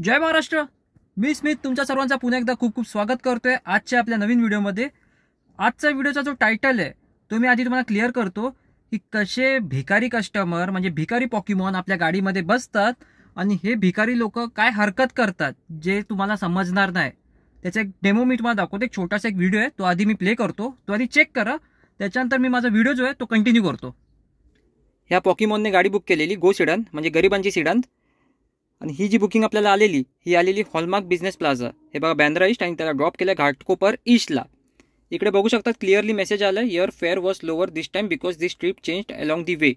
जय महाराष्ट्र. मी स्मित तुमच्या सर्वांचा पुन्हा एकदा खूप खूप स्वागत करतोय आजच्या आपल्या नवीन व्हिडिओमध्ये. आजच्या व्हिडिओचा जो टायटल आहे तो मी आधी तुम्हाला क्लिअर करतो की कसे भिकारी कस्टमर म्हणजे भिकारी पॉकीमॉन आपल्या गाडीमध्ये बसतात आणि हे भिकारी लोक काय हरकत करतात जे तुम्हाला समजणार नाही. त्याचा एक डेमो मी तुम्हाला दाखवतो. एक छोटासा एक व्हिडिओ आहे तो आधी मी प्ले करतो, तो आधी चेक करा. त्याच्यानंतर मी माझा व्हिडिओ जो आहे तो कंटिन्यू करतो. ह्या पॉकीमॉनने गाडी बुक केलेली गो सिडान म्हणजे गरिबांची सिडान. आणि ही जी बुकिंग आपल्याला आलेली ही आलेली हॉलमार्क बिझनेस प्लाझा. हे बघा बँड्रा ईस्ट आणि त्याला ड्रॉप केलं घाटकोपर ईस्टला. इकडे बघू शकतात क्लिअरली मेसेज आला your fare was lower this time because this trip changed along the way.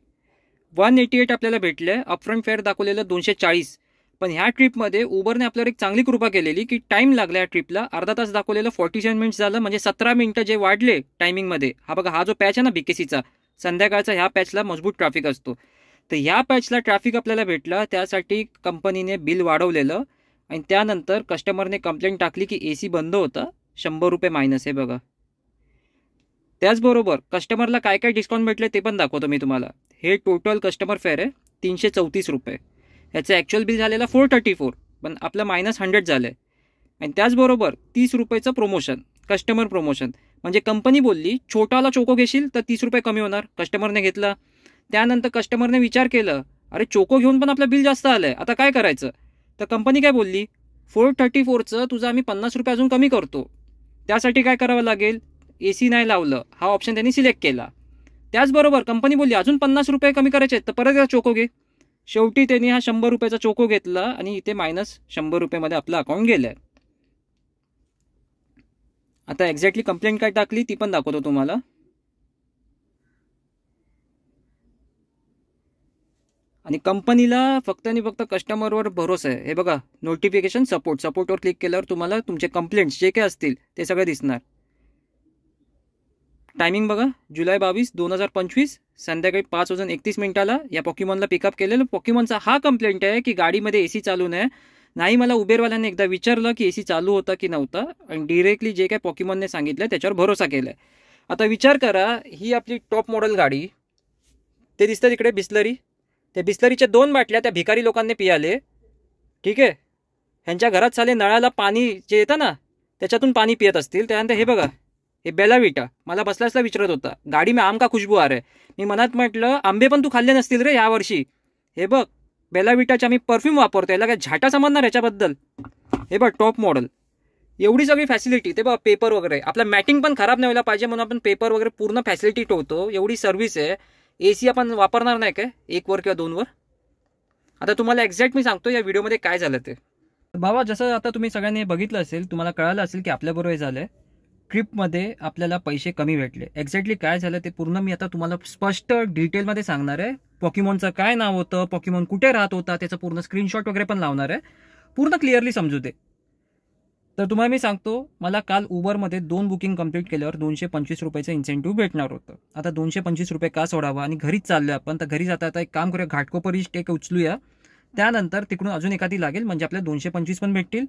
188 आपल्याला भेटले. अपफ्रंट फेअर दाखवलेलं 240. पण ह्या ट्रिपमध्ये उबरने आपल्यावर एक चांगली कृपा केलेली की टाईम लागला या ट्रिपला. अर्धा तास दाखवलेलं 47 मिनिट्स झालं म्हणजे 17 मिनिटं जे वाढले टायमिंगमध्ये. हा बघा हा जो पॅच आहे ना बीकेसीचा संध्याकाळचा, ह्या पॅचला मजबूत ट्रॅफिक असतो. तर ह्या पॅचला ट्रॅफिक आपल्याला भेटला त्यासाठी कंपनीने बिल वाढवलेलं. आणि त्यानंतर कस्टमरने कंप्लेंट टाकली की AC बंद होता, 100 रुपये मायनस. हे बघा. त्याचबरोबर कस्टमरला काय काय डिस्काउंट भेटले ते पण दाखवतो मी तुम्हाला. हे टोटल कस्टमर फेअर आहे 334 रुपये. ह्याचं ॲक्च्युअल बिल झालेलं 434 पण आपलं -100 झालं आहे. आणि त्याचबरोबर 30 रुपयेचं प्रोमोशन, कस्टमर प्रोमोशन. म्हणजे कंपनी बोलली छोटाला चोको घेशील तर 30 रुपये कमी होणार. कस्टमरने घेतला. त्यानंतर कस्टमरने विचार केलं अरे चोको घेऊन पण आपलं बिल जास्त आलं आहे, आता काय करायचं. तर कंपनी काय बोलली 434चं तुझं आम्ही 50 रुपये अजून कमी करतो. त्यासाठी काय करावं लागेल, AC नाही लावलं हा ऑप्शन त्यांनी सिलेक्ट केला. त्याचबरोबर कंपनी बोलली अजून 50 रुपये कमी करायचे आहेत तर परत एकदा चोको घे. शेवटी त्यांनी हा 100 रुपयाचा चोको घेतला आणि इथे -100 रुपयेमध्ये आपलं अकाउंट गेलं आहे. आता एक्झॅक्टली कंप्लेंट काय टाकली ती पण दाखवतो तुम्हाला. आणि कंपनीला फक्त आणि फक्त कस्टमरवर भरोसा आहे. हे बघा नोटिफिकेशन सपोर्टवर क्लिक केल्यावर तुम्हाला तुमचे कंप्लेंट्स जे काही असतील ते सगळे दिसणार. टायमिंग बघा जुलै 22, 2025 संध्याकाळी 5:31 या पॉकीमॉनला पिकअप केलेलं. पॉकीमॉनचा हा कंप्लेंट आहे की गाडीमध्ये AC चालू नाही. मला उबेरवाल्यांनी एकदा विचारलं की AC चालू होता की नव्हता आणि डिरेक्टली जे काय पॉकीमॉनने सांगितलं त्याच्यावर भरोसा केला आहे. आता विचार करा ही आपली टॉप मॉडेल गाडी. ते दिसतं तिकडे बिस्लरी. त्या बिस्लरीच्या 2 बाटल्या त्या भिकारी लोकांनी पियाले. ठीक आहे. ह्यांच्या घरात साले नळाला पाणी जे येतं ना त्याच्यातून पाणी पियत असतील. त्यानंतर हे बघा हे बेलाविटा मला बसल्यासला विचारत होता गाडी में आम का खुशबू आ रहा है. मी मनात म्हटलं आंबे पण तू खाल्ले नसतील रे यावर्षी. हे बघ बेलाविटाचे आम्ही परफ्यूम वापरतो, याला काय झाटा समजणार याच्याबद्दल. हे बघ टॉप मॉडेल एवढी सगळी फॅसिलिटी. ते बघ पेपर वगैरे आपला मॅटिंग पण खराब नाही व्हायला पाहिजे म्हणून आपण पेपर वगैरे पूर्ण फॅसिलिटी ठेवतो. एवढी सर्व्हिस आहे. AC आपण वापरणार नाही काय 1 वर किंवा 2 वर. आता तुम्हाला एक्झॅक्ट मी सांगतो या व्हिडिओमध्ये काय झालं ते. बाबा जसं आता तुम्ही सगळ्यांनी बघितलं असेल, तुम्हाला कळालं असेल की आपल्याबरोबर हे झालं आहे. ट्रिपमध्ये आपल्याला पैसे कमी भेटले. एक्झॅक्टली काय झालं ते पूर्ण मी आता तुम्हाला स्पष्ट डिटेलमध्ये सांगणार आहे. पॉकीमॉनचं काय नाव होतं, पॉकीमॉन कुठे राहत होता, त्याचं पूर्ण स्क्रीनशॉट वगैरे पण लावणार आहे. पूर्ण क्लिअरली समजू दे. तर तुम्हाला मी सांगतो मला काल उबरमध्ये 2 बुकिंग कंप्लीट केल्यावर 225 रुपयाचं इन्सेंटिव्ह भेटणार होतं. आता 225 रुपये का सोडावा आणि घरीच चाललो आपण. तर घरी जाता एक काम करूया घाटकोपर ईस्ट एक उचलूया. त्यानंतर तिकडून अजून एखादी लागेल म्हणजे आपल्याला 225 पण भेटतील.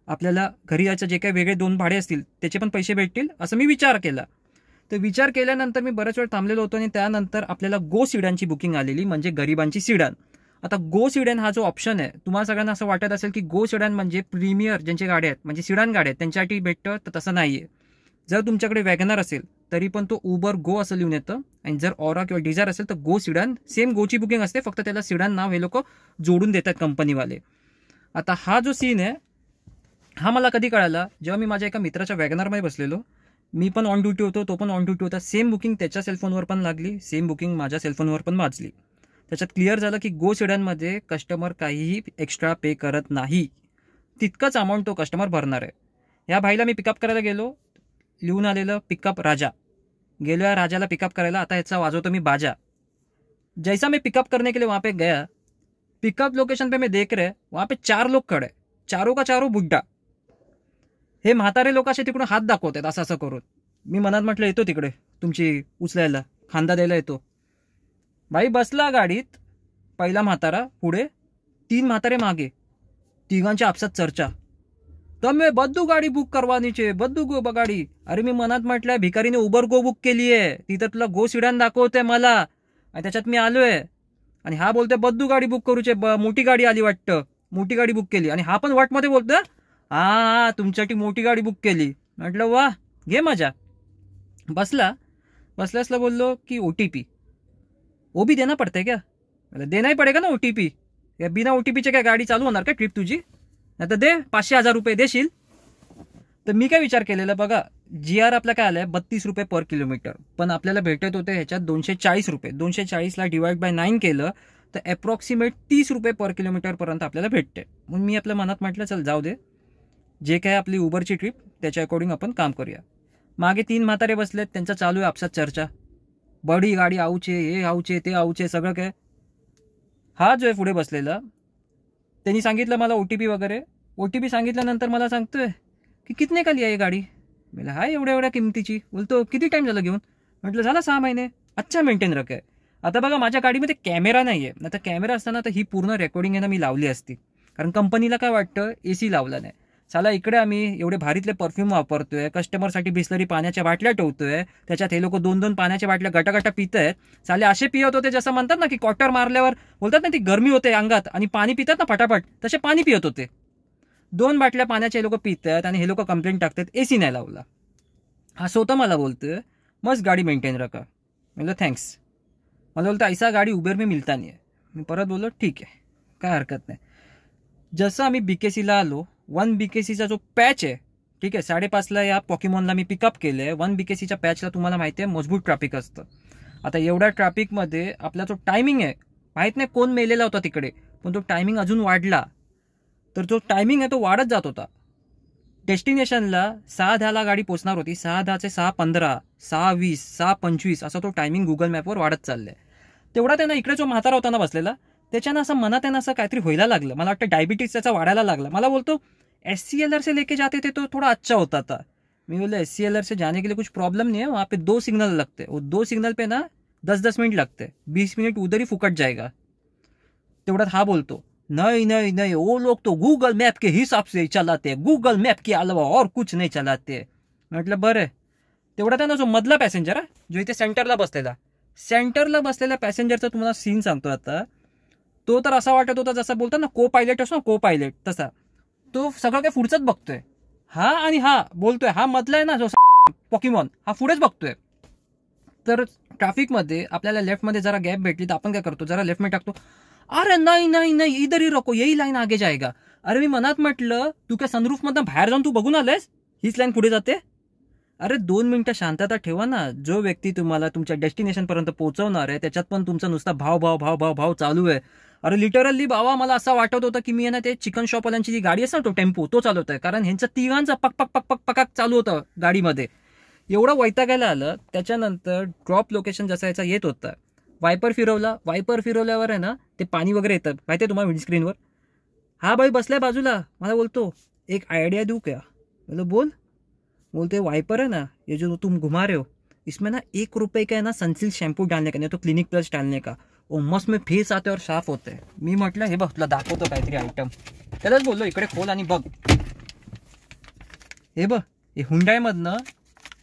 आपल्याला घरी यायचं जे काही वेगळे 2 भाडे असतील त्याचे पण पैसे भेटतील असं मी विचार केला. तर विचार केल्यानंतर मी बऱ्याच वेळ थांबलेलो होतो आणि त्यानंतर आपल्याला गो सिडानची बुकिंग आलेली म्हणजे गरिबांची सिडान. आता गो सिडान हा जो ऑप्शन आहे तुम्हाला सगळ्यांना असं वाटत असेल की गो सिडान म्हणजे प्रीमियर ज्यांचे गाड्या आहेत म्हणजे सिडान गाड्या आहेत त्यांच्यासाठी भेटतं, तर तसं नाही आहे. जर तुमच्याकडे वॅगनर असेल तरी पण तो उबर गो असं लिहून येतं. आणि जर ऑरा किंवा डिझायर असेल तर गो सिडान सेम गोची बुकिंग असते, फक्त त्याला सिडान नाव हे लोक जोडून देतात कंपनीवाले. आता हा जो सीन आहे हा मला कधी कळाला जेव्हा मी माझ्या एका मित्राच्या वॅगनरमध्ये बसलेलो. मी पण ऑन ड्युटी होतो, तो पण ऑन ड्युटी होता. सेम बुकिंग त्याच्या सेलफोनवर पण लागली, सेम बुकिंग माझ्या सेलफोनवर पण वाजली. त्याच्यात क्लिअर झालं की गो सिडानमध्ये कस्टमर काहीही एक्स्ट्रा पे करत नाही. तितकंच अमाऊंट तो कस्टमर भरणार आहे. ह्या भाईला मी पिकअप करायला गेलो, लिहून आलेलं पिकअप राजा. गेलो या राजाला पिकअप करायला. आता ह्याचा वाजवतो मी बाजा. जैसा मैं पिकअप करने के लिए वहाँ पे गया, पिकअप लोकेशन पे मैं देख रहे वहाँ पे 4 लोग खड़े, चारों का चारों बुड्ढा. हे म्हातारे लोक असे तिकडून हात दाखवत आहेत असं करून. मी मनात म्हटलं येतो तिकडे तुमची उचलायला, खांदा द्यायला येतो. भाई बसला गाडीत. पहिला म्हातारा पुढे, 3 म्हातारे मागे. तिघांच्या आपसात चर्चा. तुम्ही बद्दू गाडी बुक करवानी छे, बद्दू गो गाडी. अरे मी मनात म्हटलंय भिकारीने उबर गो बुक केली आहे, तिथं तुला गो सिडान दाखवते मला आणि त्याच्यात मी आलोय. आणि हा बोलतोय बद्दू गाडी बुक करूचे, मोठी गाडी आली वाटतं. मोठी गाडी बुक केली. आणि हा पण वाटमध्ये बोलतोय, हा तुमच्यासाठी मोठी गाडी बुक केली. म्हटलं वा, घे मजा. बसला बोललो की OTP वो भी देना पड़ता है क्या? मतलब देना ही पडेगा ना OTP. या बिना OTPचे काय गाडी चालू होणार का ट्रिप तुझी? नाही तर दे 500-1000 रुपये देशील. तर मी काय विचार केलेला बघा, GR आपला काय आलाय 32 रुपये पर किलोमीटर, पण आपल्याला भेटत होते ह्याच्यात 240 रुपये. 240ला डिवाइड बाय 9 केलं तर अप्रॉक्सिमेट 30 रुपये पर किलोमीटर पर्यंत आपल्याला भेटते. मग मी आपल्या मनात म्हटलं चल जाऊ दे, जे काय आपली उबरची ट्रिप त्याच्या अकॉर्डिंग आपण काम करूया. मागे 3 म्हातारे बसलेत, त्यांचं चालू आहे आपसात चर्चा. बडी गाडी आऊचे, हे आऊचे, ते आऊचे, सगळं काय. हा जो आहे पुढे बसलेला त्यांनी सांगितलं मला OTP वगैरे. OTP सांगितल्यानंतर मला सांगतोय की कितने का लिया ये गाडी. मला हा एवढ्या किमतीची. बोलतो किती टाईम झाला घेऊन. म्हटलं झाला 6 महिने. अच्छा मेंटेन रखे. आता बघा माझ्या गाडीमध्ये कॅमेरा नाही आहे, आता कॅमेरा असताना तर ही पूर्ण रेकॉर्डिंग आहे ना मी लावली असती, कारण कंपनीला काय वाटतं AC लावला नाही. साला इकडे आम्ही एवढे भारीतले परफ्यूम वापरतोय, कस्टमरसाठी बिस्लरी पाण्याच्या बाटल्या ठेवतोय, त्याच्यात हे लोक 2-2 पाण्याच्या बाटल्या गटागटा पित आहेत. साले असे पियत होते जसं म्हणतात ना की क्वार्टर मारल्यावर बोलतात ना ती गरमी होते अंगात आणि पाणी पितात ना फटाफट, तसे पाणी पियत होते. 2 बाटल्या पाण्याचे हे लोक पित आहेत आणि हे लोक कंप्लेंट टाकतात AC नाही लावला. हा स्वतः मला बोलतोय मस्त गाडी मेंटेन रखा. म्हणलं थँक्स. मला बोलतं ऐसा गाडी उबेर में मिळता नाही आहे. मी परत बोललो ठीक आहे, काय हरकत नाही. जसं आम्ही BKCला आलो, 1 BKCचा जो पॅच आहे, ठीक आहे, 5:30ला या पॉकीमॉनला मी पिकअप केलं आहे. 1 BKCच्या पॅचला तुम्हाला माहिती आहे मजबूत ट्रॅफिक असतं. आता एवढ्या ट्रॅफिकमध्ये आपला जो टायमिंग आहे, माहीत नाही कोण मेलेला होता तिकडे, पण तो टायमिंग अजून वाढला. तर जो टायमिंग आहे तो वाढत जात होता. डेस्टिनेशनला 6:10ला गाडी पोचणार होती, 6:10चे 6:15, 6:20, 6:25 असा तो टायमिंग गुगल मॅपवर वाढत चाललाय. तेवढा त्यांना इकडे जो म्हातारा होता ना बसलेला, त्याच्यानं असं मनात त्यांना असं काहीतरी व्हायला लागलं. मला वाटतं डायबिटीज त्याचा वाढायला लागला. मला बोलतो SCLR से लेके जाते थे तो थोड़ा अच्छा होता था. मैं बोला SCLR से जाने के लिए कुछ प्रॉब्लम नहीं है, वहाँ पे 2 सिग्नल लगते, वो 2 सिग्नल पे ना 10-10 मिनट लगते, 20 मिनट उधर ही फुकट जाएगा. तेवढ्यात हा बोलतो नहीं वो लोग तो गूगल मैप के हिसाब से चलाते, गूगल मैप के अलावा और कुछ नहीं चलाते. म्हटलं बरं. तेवढा त्यांना जो मधला पॅसेंजर आहे, जो इथे सेंटरला बसलेला पॅसेंजरचा तुम्हाला सीन सांगतो आता. तो तर असा वाटत होता जसा बोलतात ना को पायलट असतो ना, को पायलट तसा. तो सगळं काय पुढचंच बघतोय. हा आणि हा बोलतोय, हा मधला आहे ना जो पॉकीमॉन, हा पुढेच बघतोय. तर ट्रॅफिकमध्ये आपल्याला लेफ्टमध्ये जरा गॅप भेटली तर आपण काय करतो, जरा लेफ्टमध्ये टाकतो. अरे नाही इधर ही रको, यही लाईन आगे जाएगा. अरे मी मनात म्हटलं तू काय सनरूफमधनं बाहेर जाऊन तू बघून आलेस, हीच लाईन पुढे जाते. अरे 2 मिनिटं शांतता ठेवा ना. जो व्यक्ती तुम्हाला तुमच्या डेस्टिनेशनपर्यंत पोहोचवणार आहे त्याच्यात पण तुमचा नुसता भाव चालू आहे. अरे लिटरली बाबा मला असं वाटत होतं की मी ना ते चिकन शॉपवाल्यांची जी गाडी असते ना, तो टेम्पो तो चालवत आहे, कारण ह्यांचं तिघांचा पक चालू होतं गाडीमध्ये. एवढं वैतागायला आलं. त्याच्यानंतर ड्रॉप लोकेशन जसा याचा येत होता, वायपर फिरवल्यावर आहे ना ते पाणी वगैरे येतं माहिती आहे तुम्हाला विंडस्क्रीनवर. हा बाई बसलाय बाजूला, मला बोलतो एक आयडिया देऊ क्या. बोलो बोल. बोलते वाइपर है ना, ये जो तुम घुमा रहे हो, इसमें ना 1 रुपये का है ना सनसिल्क शैम्पू डालने का, नहीं तो क्लिनिक प्लस डालने का, और मस्त में फेस आते और साफ होते हैं. मी म्हटलं हे बघ तुला दाखवतो काहीतरी आयटम. त्यालाच बोललो इकडे खोल आणि बघ. हे बघ हे हुंडाईमधनं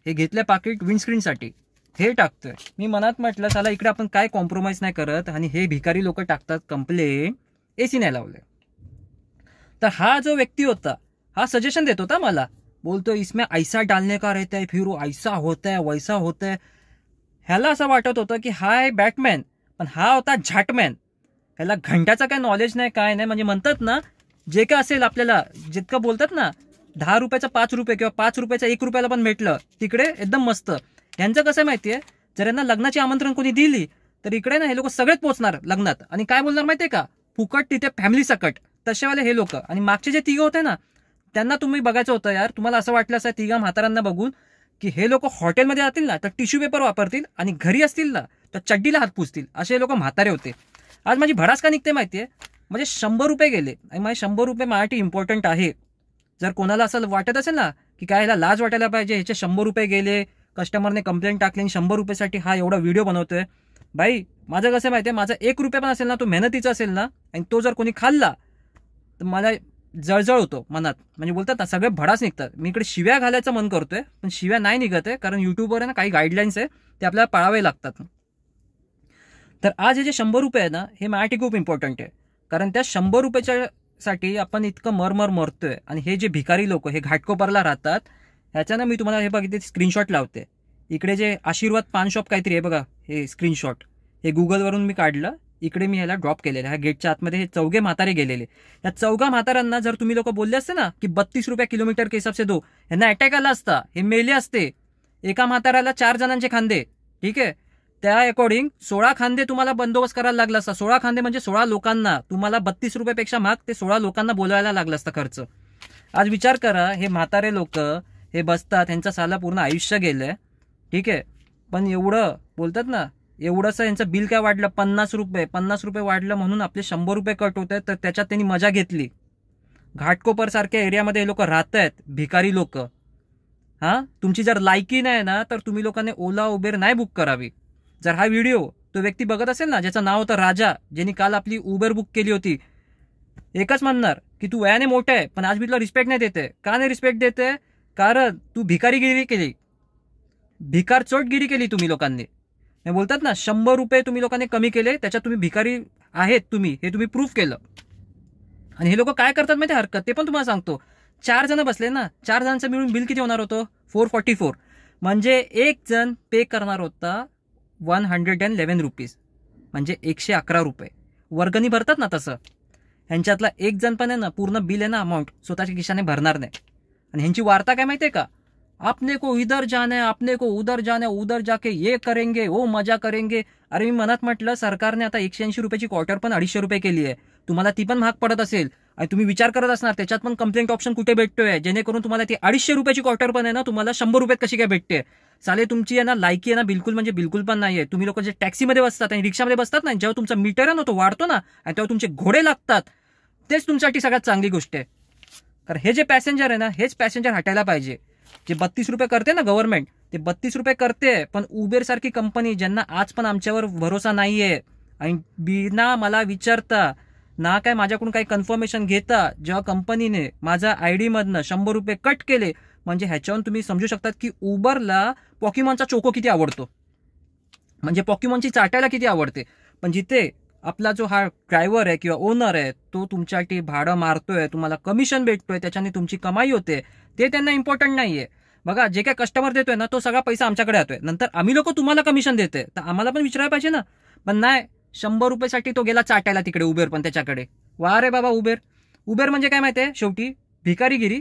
हे घेतलं पाकिट विंडस्क्रीनसाठी, हे टाकतोय. मी मनात म्हटलं साला इकडे आपण काय कॉम्प्रोमाइज नाही करत आणि हे भिकारी लोक टाकतात कंप्लेंट AC नाही लावले. तर हा जो व्यक्ती होता हा सजेशन देत होता मला. बोलतो इसमें ऐसा डालने का रहता है, फिर वो ऐसा होता है वैसा होता है. ह्याला असं वाटत होतं की हा आहे बॅटमॅन, पण हा होता झाटमॅन. ह्याला घंट्याचं काय नॉलेज नाही, काय नाही. म्हणजे म्हणतात ना जे काय असेल आपल्याला जितकं बोलतात ना 10 रुपयाचा 5 रुपये किंवा 5 रुपयाचा 1 रुपयाला पण भेटलं तिकडे एकदम मस्त. यांचं कसं माहितीये, जर यांना लग्नाची आमंत्रण कोणी दिली तर इकडे ना हे लोक सगळेच पोहोचणार लग्नात आणि काय बोलणार माहितीये का, फुकट तिथे फॅमिली सकट, तसेवाले हे लोक. आणि मागचे जे तिघं होते ना त्यांना तुम्ही बघायचं होतं यार. तुम्हाला असं वाटलं असं तिघा म्हातारांना बघून की हे लोक हॉटेलमध्ये जातील ना तर टिश्यू पेपर वापरतील आणि घरी असतील ना तर चड्डीला हात पुसतील, असे लोक म्हातारे होते. आज माझी भडास का निघते माहितीये, म्हणजे 100 रुपये गेले आणि माझे 100 रुपये माझ्यासाठी इम्पॉर्टंट आहे. जर कोणाला असं वाटत असेल ना की काय ह्याला लाज वाटायला पाहिजे, ह्याचे 100 रुपये गेले, कस्टमरने कंप्लेंट टाकली आणि 100 रुपयासाठी हा एवढा व्हिडिओ बनवतोय. भाई माझं कसं माहितीये, माझा 1 रुपया पण असेल ना तो मेहनतीचा असेल ना आणि तो जर कोणी खाल्ला तर मला जळजळ होतो मनात. म्हणजे बोलतात ना सगळे भडास निघतात. मी इकडे शिव्या घालायचं मन करतोय पण शिव्या नाही निघत आहे, कारण युट्यूबवर आहे ना काही गाईडलाईन्स आहे ते आपल्याला पाळावे लागतात. तर आज हे जे 100 रुपये आहे ना हे माझ्यासाठी खूप इम्पॉर्टंट आहे, कारण त्या 100 रुपयाच्या साठी आपण इतकं मरतोय, आणि हे जे भिकारी लोक हे घाटकोपरला राहतात, ह्याच्यानं मी तुम्हाला हे बघितले स्क्रीनशॉट लावते. इकडे जे आशीर्वाद पान शॉप काहीतरी आहे बघा, हे स्क्रीनशॉट हे गुगलवरून मी काढलं. इकडे मी ह्याला ड्रॉप केलेलं. ह्या गेटच्या आतमध्ये हे 4 म्हातारे गेलेले. या 4 म्हाताऱ्यांना जर तुम्ही लोक बोलले असते ना की 32 रुपये किलोमीटर के हिसाब से दो, यांना अटॅक आला असता, हे मेले असते. एका म्हाताऱ्याला 4 जणांचे खांदे, ठीक आहे, त्या अकॉर्डिंग 16 खांदे तुम्हाला बंदोबस्त करायला लागला असता. 16 खांदे म्हणजे 16 लोकांना. तुम्हाला 32 रुपयापेक्षा महाग ते 16 लोकांना बोलवायला लागला असता खर्च. आज विचार करा, हे म्हातारे लोक हे बसतात, यांचं साला पूर्ण आयुष्य गेलंय, ठीक आहे, पण एवढं बोलतात ना, एवढंसं यांचं बिल काय वाढलं, 50 रुपये वाढलं म्हणून आपले 100 रुपये कट होत आहेत. तर त्याच्यात त्यांनी मजा घेतली. घाटकोपर सारख्या एरियामध्ये हे लोक राहत आहेत, भिकारी लोक. तुमची जर लायकी नाही ना तर तुम्ही लोकांनी ओला उबेर नाही बुक करावी. जर हा व्हिडिओ तो व्यक्ती बघत असेल ना ज्याचं नाव होतं राजा, ज्यांनी काल आपली उबेर बुक केली होती, एकच म्हणणार की तू वयाने मोठं आहे पण आज मी तुला रिस्पेक्ट नाही देते. का नाही रिस्पेक्ट देते? कारण तू भिकारीगिरी केली, भिकारचोटगिरी केली तुम्ही लोकांनी. बोलतात ना 100 रुपये तुम्ही लोकांनी कमी केले, त्याच्यात तुम्ही भिकारी आहेत तुम्ही, हे तुम्ही प्रूफ केलं. आणि हे लोक काय करतात माहिती हरकत, ते पण तुम्हाला सांगतो. 4 जण बसले ना, 4 जणांचं मिळून बिल किती होणार होतं? 444. म्हणजे एक जण पे करणार होता 111 रुपीज, म्हणजे 111 रुपये. वर्गणी भरतात ना तसं. ह्यांच्यातला एक जण पण आहे ना, पूर्ण बिल आहे ना अमाऊंट स्वतःच्या खिशाने भरणार नाही. आणि ह्यांची वार्ता काय माहितीये का, आपने को इधर जाना है, आपने को उधर जाना है, उधर जाके ये करेंगे, वो मजा करेंगे. अरे मी मनात म्हटलं, सरकारने आता 180 रुपयाची क्वार्टर पण 250 रुपये केली आहे. तुम्हाला ती पण महाग पडत असेल आणि तुम्ही विचार करत असणार त्याच्यात पण कंप्लेंट ऑप्शन कुठे भेटतोय, जेणेकरून तुम्हाला ती 250 रुपयाची क्वार्टर पण आहे ना तुम्हाला 100 रुपयात कशी काय भेटते. साले तुमची आहे ना लायकी आहे ना बिलकुल म्हणजे बिलकुल पण नाहीये. तुम्ही लोक जे टॅक्सीमध्ये बसतात आणि रिक्षामध्ये बसतात ना, जेव्हा तुमचा मीटर आहे ना तो वाढतो ना आणि तेव्हा तुमचे घोडे लागतात, तेच तुमच्यासाठी सगळ्यात चांगली गोष्ट आहे. कारण हे जे पॅसेंजर आहे ना, हेच पॅसेंजर हटायला पाहिजे. जे 32 रुपये करते ना गव्हर्नमेंट, ते 32 रुपये करते, पण उबेर सारखी कंपनी ज्यांना आज पण आमच्यावर भरोसा नाहीये आणि बिना मला विचारता ना काय माझ्याकडून काही कन्फर्मेशन घेता जेव्हा कंपनीने माझा ID मधनं 100 रुपये कट केले, म्हणजे ह्याच्यावरून तुम्ही समजू शकतात की उबरला पॉकीमॉनचा चोको किती आवडतो, म्हणजे पॉकीमॉनची चाटायला किती आवडते. पण जिथे आपला जो हा ड्रायव्हर आहे किंवा ओनर आहे तो तुमच्यासाठी भाडं मारतोय, तुम्हाला कमिशन भेटतोय, त्याच्याने तुमची कमाई होते, ते त्यांना इम्पॉर्टंट नाहीये. बघा, जे काय कस्टमर देतोय ना तो सगळा पैसा आमच्याकडे येतोय, नंतर आम्ही लोक तुम्हाला कमिशन देतोय, तर आम्हाला पण विचारायला पाहिजे ना. पण नाही, 100 रुपयासाठी तो गेला चाटायला तिकडे उबेर पण त्याच्याकडे. वा रे बाबा, उबेर म्हणजे काय माहितीये, शेवटी भिकारीगिरी.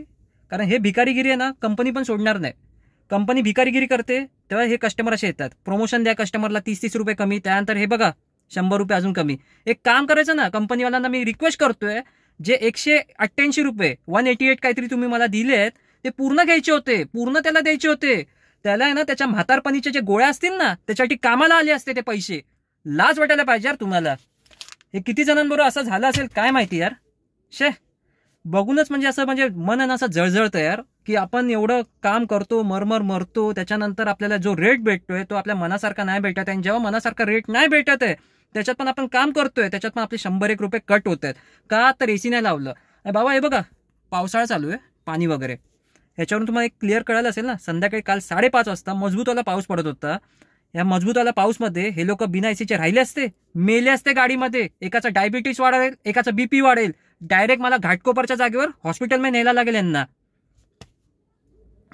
कारण हे भिकारीगिरी आहे ना कंपनी पण सोडणार नाही. कंपनी भिकारीगिरी करते तेव्हा हे कस्टमर असे येतात, प्रमोशन द्या कस्टमरला 30 रुपये कमी, त्यानंतर हे बघा 100 रुपये अजून कमी. एक काम करायचं ना, कंपनीवाल्यांना मी रिक्वेस्ट करतोय, जे 188 रुपये 188 काहीतरी तुम्ही मला दिलेत ते पूर्ण घ्यायचे होते, पूर्ण त्याला द्यायचे होते. त्याला आहे ना त्याच्या म्हातारपणीचे जे गोळ्या असतील ना त्याच्यासाठी कामाला आले असते ते पैसे. लाज वाटायला पाहिजे यार तुम्हाला. हे किती जणांबरोबर असं झालं असेल काय माहिती यार. बघूनच म्हणजे असं म्हणजे मन असं जळजळतं यार, की आपण एवढं काम करतो, मरतो, त्याच्यानंतर आपल्याला जो रेट भेटतोय तो आपल्या मनासारखा नाही भेटत आहे. आणि जेव्हा मनासारखा रेट नाही भेटत आहे त्याच्यात पण आपण काम करतोय, त्याच्यात पण आपले 101 रुपये कट होत आहेत. का तर AC नाही लावलं. बाबा हे बघा, पावसाळा चालू आहे, पाणी वगैरे, ह्याच्यावरून तुम्हाला एक क्लिअर कळालं असेल ना, संध्याकाळी काल 5:30 वाजता मजबूतवाला पाऊस पडत होता. या मजबूतवाला पाऊसमध्ये हे लोक बिना एसीचे राहिले असते, मेले असते गाडीमध्ये. एकाचा डायबिटीस वाढेल, एकाचा BP वाढेल. डायरेक्ट मला घाटकोपरच्या जागेवर हॉस्पिटलमध्ये न्यायला लागेल यांना.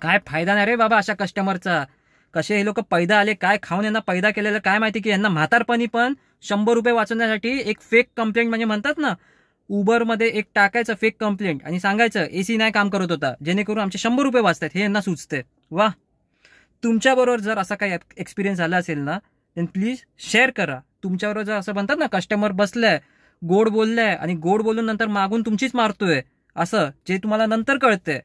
काय फायदा नाही रे बाबा अशा कस्टमरचा. कसे हे लोक पैदा आले, काय खाऊन यांना पैदा केलेलं काय माहिती, की यांना म्हातारपणी पण 100 रुपये वाचवण्यासाठी एक फेक कंप्लेंट, म्हणजे म्हणतात ना उबरमध्ये एक टाकायचं फेक कंप्लेंट आणि सांगायचं AC नाही काम करत होता, जेणेकरून आमचे 100 रुपये वाचतात, हे यांना सुचते. वा, तुमच्याबरोबर जर असा काही एक्सपिरियन्स झाला असेल ना देन प्लीज शेअर करा. तुमच्याबरोबर जर असं म्हणतात ना कस्टमर बसलाय, गोड बोललाय आणि गोड बोलून नंतर मागून तुमचीच मारतोय, असं जे तुम्हाला नंतर कळतंय,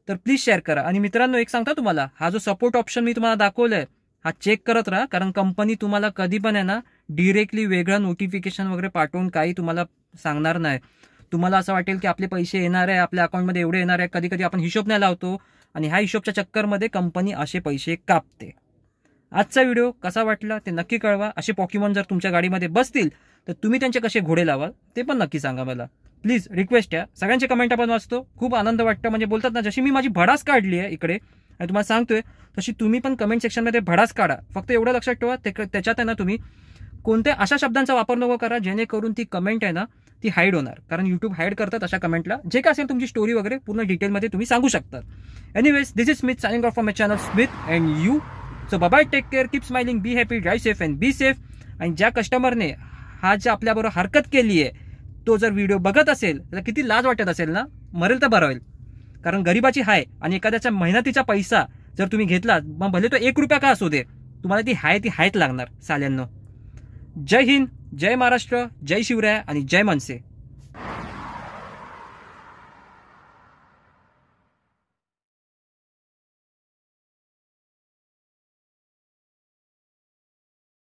तर प्लीज शेअर करा. आणि मित्रांनो एक सांगता तुम्हाला, हा जो सपोर्ट ऑप्शन मी तुम्हाला दाखवलाय हा चेक करत राहा. कारण कंपनी तुम्हाला कधी पण आहे ना डिरेक्टली वेगळं नोटिफिकेशन वगैरे पाठवून काही तुम्हाला सांगणार नाही. तुम्हाला असं वाटेल की आपले पैसे येणार आहे, आपल्या अकाउंटमध्ये एवढे येणार आहे, कधी कधी आपण हिशोब नाही लावतो आणि ह्या हिशोबच्या चक्करमध्ये कंपनी असे पैसे कापते. आजचा व्हिडिओ कसा वाटला ते नक्की कळवा. असे पॉकीमॉन जर तुमच्या गाडीमध्ये बसतील तर तुम्ही त्यांचे कसे घोडे लावाल ते पण नक्की सांगा मला. प्लीज रिक्वेस्ट आहे, सगळ्यांचे कमेंट आपण वाचतो, खूप आनंद वाटतं. म्हणजे बोलतात ना, जशी मी माझी भडास काढली आहे इकडे आणि तुम्हाला सांगतोय तशी तुम्ही पण कमेंट सेक्शनमध्ये भडास काढा. फक्त एवढं लक्षात ठेवा त्याच्यात आहे ना तुम्ही कोणत्या अशा शब्दांचा वापर नको करा जेणेकरून ती कमेंट आहे ना ती हाईड होणार, कारण यूट्यूब हाईड करतात अशा कमेंटला. जे काय असेल तुमची स्टोरी वगैरे पूर्ण डिटेलमध्ये तुम्ही सांगू शकता. Anyways, this is Smith signing off from my channel Smith and you. So bye, take care, keep smiling, be happy, drive safe and be safe. आणि ज्या कस्टमरने हा जे आपल्याबरोबर हरकत केली आहे तो जर व्हिडिओ बघत असेल तर किती लाज वाटत असेल ना. मरेल तर बरं होईल, कारण गरिबाची हाय आणि एखाद्याच्या मेहनतीचा पैसा जर तुम्ही घेतला, मग भले तो 1 रुपया का असू दे, तुम्हाला ती हायच लागणार साल्यांनो. जय हिंद, जय महाराष्ट्र, जय शिवराय आणि जय मनसे.